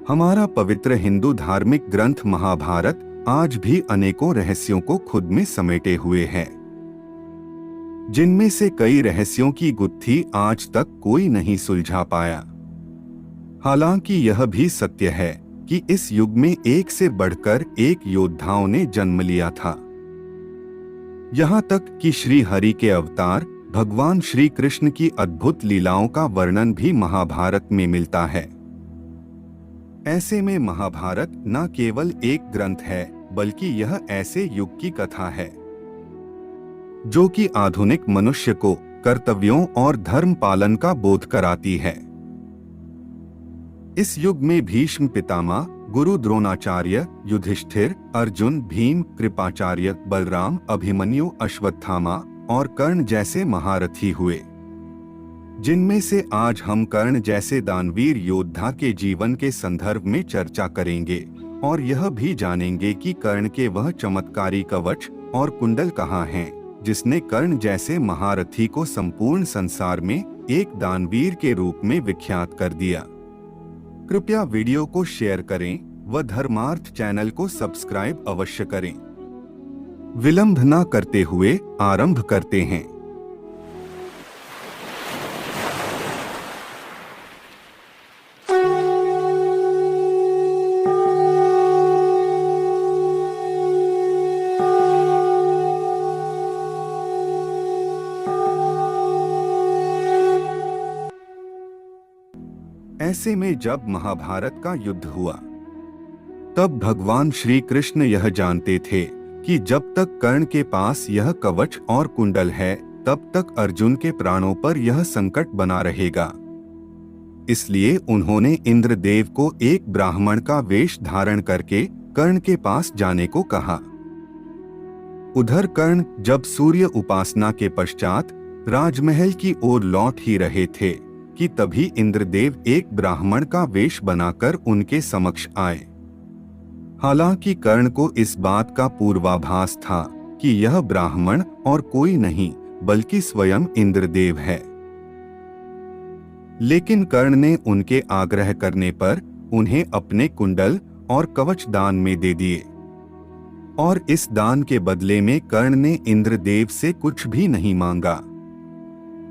हमारा पवित्र हिंदू धार्मिक ग्रंथ महाभारत आज भी अनेकों रहस्यों को खुद में समेटे हुए है, जिनमें से कई रहस्यों की गुत्थी आज तक कोई नहीं सुलझा पाया। हालांकि यह भी सत्य है कि इस युग में एक से बढ़कर एक योद्धाओं ने जन्म लिया था। यहाँ तक कि श्री हरि के अवतार भगवान श्री कृष्ण की अद्भुत लीलाओं का वर्णन भी महाभारत में मिलता है। ऐसे में महाभारत न केवल एक ग्रंथ है, बल्कि यह ऐसे युग की कथा है जो कि आधुनिक मनुष्य को कर्तव्यों और धर्म पालन का बोध कराती है। इस युग में भीष्म पितामह, गुरु द्रोणाचार्य, युधिष्ठिर, अर्जुन, भीम, कृपाचार्य, बलराम, अभिमन्यु, अश्वत्थामा और कर्ण जैसे महारथी हुए, जिनमें से आज हम कर्ण जैसे दानवीर योद्धा के जीवन के संदर्भ में चर्चा करेंगे और यह भी जानेंगे कि कर्ण के वह चमत्कारी कवच और कुंडल कहाँ हैं, जिसने कर्ण जैसे महारथी को संपूर्ण संसार में एक दानवीर के रूप में विख्यात कर दिया। कृपया वीडियो को शेयर करें व धर्मार्थ चैनल को सब्सक्राइब अवश्य करें। विलंब न करते हुए आरंभ करते हैं। ऐसे में जब महाभारत का युद्ध हुआ, तब भगवान श्री कृष्ण यह जानते थे कि जब तक कर्ण के पास यह कवच और कुंडल है, तब तक अर्जुन के प्राणों पर यह संकट बना रहेगा। इसलिए उन्होंने इंद्रदेव को एक ब्राह्मण का वेश धारण करके कर्ण के पास जाने को कहा। उधर कर्ण जब सूर्य उपासना के पश्चात राजमहल की ओर लौट ही रहे थे कि तभी इंद्रदेव एक ब्राह्मण का वेश बनाकर उनके समक्ष आए। हालांकि कर्ण को इस बात का पूर्वाभास था कि यह ब्राह्मण और कोई नहीं बल्कि स्वयं इंद्रदेव है, लेकिन कर्ण ने उनके आग्रह करने पर उन्हें अपने कुंडल और कवच दान में दे दिए और इस दान के बदले में कर्ण ने इंद्रदेव से कुछ भी नहीं मांगा।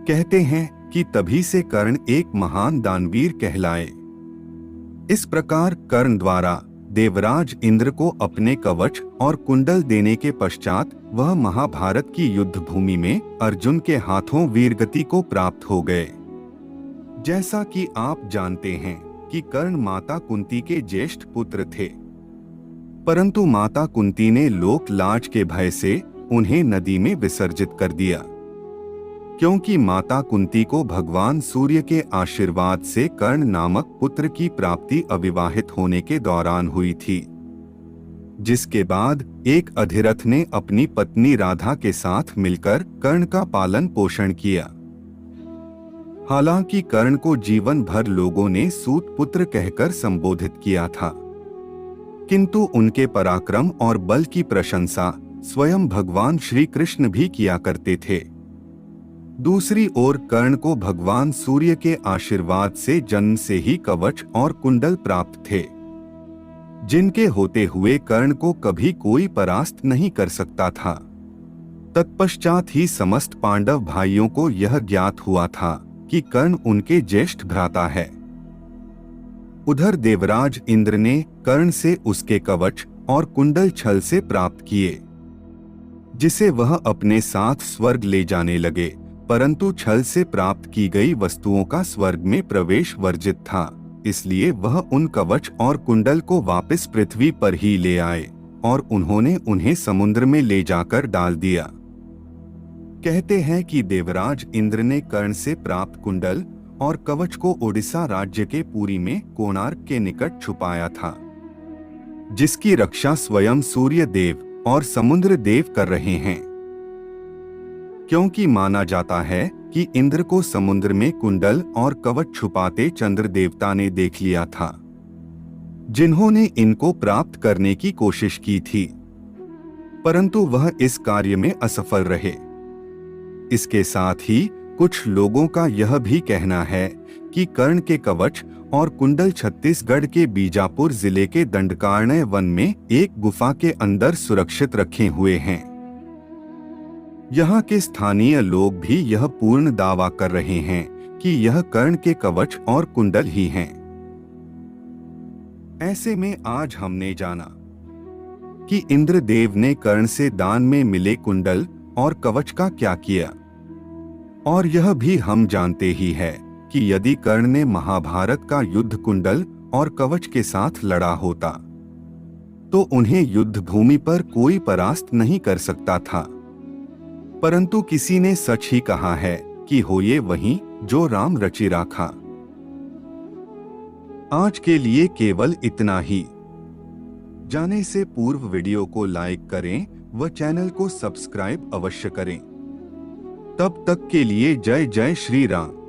कहते हैं कि तभी से कर्ण एक महान दानवीर कहलाए। इस प्रकार कर्ण द्वारा देवराज इंद्र को अपने कवच और कुंडल देने के पश्चात वह महाभारत की युद्ध भूमि में अर्जुन के हाथों वीरगति को प्राप्त हो गए। जैसा कि आप जानते हैं कि कर्ण माता कुंती के ज्येष्ठ पुत्र थे, परंतु माता कुंती ने लोक लाज के भय से उन्हें नदी में विसर्जित कर दिया, क्योंकि माता कुंती को भगवान सूर्य के आशीर्वाद से कर्ण नामक पुत्र की प्राप्ति अविवाहित होने के दौरान हुई थी, जिसके बाद एक अधिरथ ने अपनी पत्नी राधा के साथ मिलकर कर्ण का पालन पोषण किया। हालांकि कर्ण को जीवन भर लोगों ने सूत पुत्र कहकर संबोधित किया था, किंतु उनके पराक्रम और बल की प्रशंसा स्वयं भगवान श्री कृष्ण भी किया करते थे। दूसरी ओर कर्ण को भगवान सूर्य के आशीर्वाद से जन्म से ही कवच और कुंडल प्राप्त थे, जिनके होते हुए कर्ण को कभी कोई परास्त नहीं कर सकता था। तत्पश्चात ही समस्त पांडव भाइयों को यह ज्ञात हुआ था कि कर्ण उनके ज्येष्ठ भ्राता है। उधर देवराज इंद्र ने कर्ण से उसके कवच और कुंडल छल से प्राप्त किए, जिसे वह अपने साथ स्वर्ग ले जाने लगे, परंतु छल से प्राप्त की गई वस्तुओं का स्वर्ग में प्रवेश वर्जित था, इसलिए वह उन कवच और कुंडल को वापस पृथ्वी पर ही ले आए और उन्होंने उन्हें समुद्र में ले जाकर डाल दिया। कहते हैं कि देवराज इंद्र ने कर्ण से प्राप्त कुंडल और कवच को ओडिशा राज्य के पुरी में कोणार्क के निकट छुपाया था, जिसकी रक्षा स्वयं सूर्य देव और समुद्र देव कर रहे हैं, क्योंकि माना जाता है कि इंद्र को समुद्र में कुंडल और कवच छुपाते चंद्र देवता ने देख लिया था, जिन्होंने इनको प्राप्त करने की कोशिश की थी, परंतु वह इस कार्य में असफल रहे। इसके साथ ही कुछ लोगों का यह भी कहना है कि कर्ण के कवच और कुंडल छत्तीसगढ़ के बीजापुर जिले के दंडकारण्य वन में एक गुफा के अंदर सुरक्षित रखे हुए हैं। यहाँ के स्थानीय लोग भी यह पूर्ण दावा कर रहे हैं कि यह कर्ण के कवच और कुंडल ही हैं। ऐसे में आज हमने जाना कि इंद्रदेव ने कर्ण से दान में मिले कुंडल और कवच का क्या किया, और यह भी हम जानते ही है कि यदि कर्ण ने महाभारत का युद्ध कुंडल और कवच के साथ लड़ा होता तो उन्हें युद्ध भूमि पर कोई परास्त नहीं कर सकता था। परंतु किसी ने सच ही कहा है कि हो ये वही जो राम रचि राखा। आज के लिए केवल इतना ही। जाने से पूर्व वीडियो को लाइक करें व चैनल को सब्सक्राइब अवश्य करें। तब तक के लिए जय जय श्री राम।